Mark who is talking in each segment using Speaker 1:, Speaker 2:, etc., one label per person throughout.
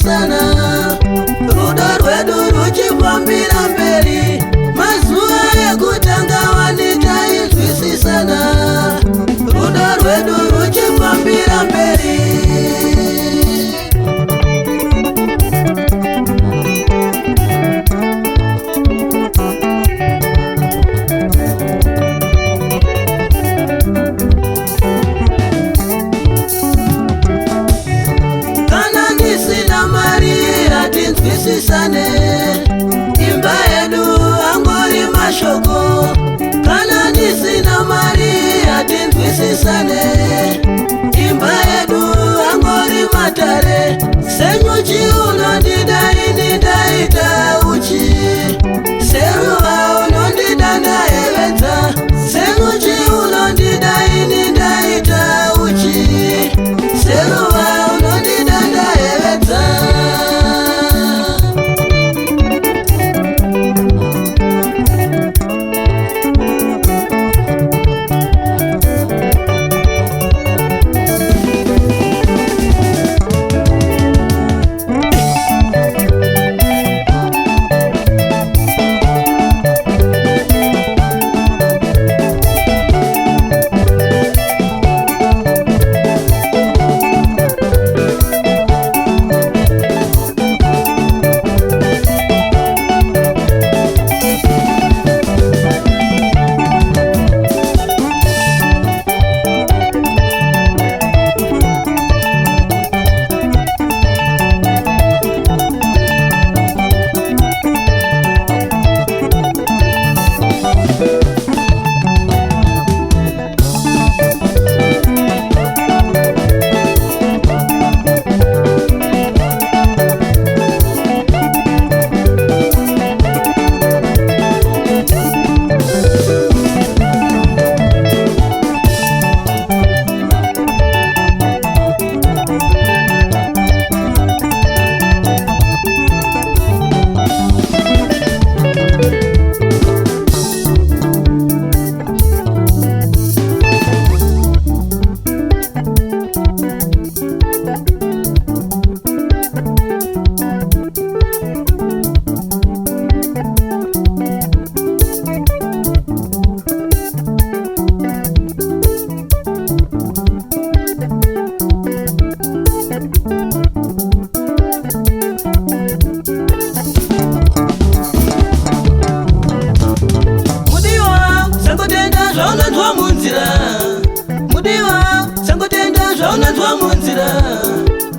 Speaker 1: tinzwisisana rudo rwedu ruchifambira mberi mazuva ekutanga wani tainzwisisana rudo rwedu ruchifambira mberi tinzwisisane imba yedu angori mashoko kana ndisina mari hatinzwisisane imba yedu angori matare senyuchi unondida ini ndaita uchi seruva unondida ndaevedza senyuchi unondida ini ndaita uchi seruva unondida ndaevedza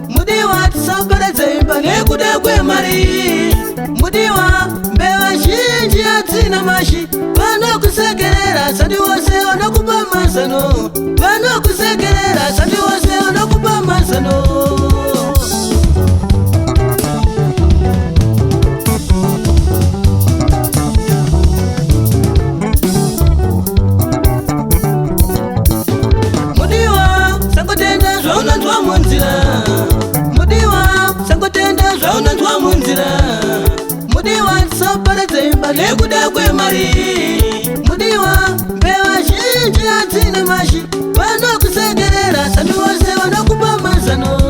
Speaker 1: mudiwa tisaparadza imba nekuda kwemari mudiwa mbeva zhinji hadzina mashi vanokusekerera sati wose vanokupa mazano vanokusekerera sati wose vanokupa mazano mudiwa tisaparadza imba nekuda kwemari mudiwa mbeva zhinji hadzina mashi vanokusekerera sati vose vanokupa mazano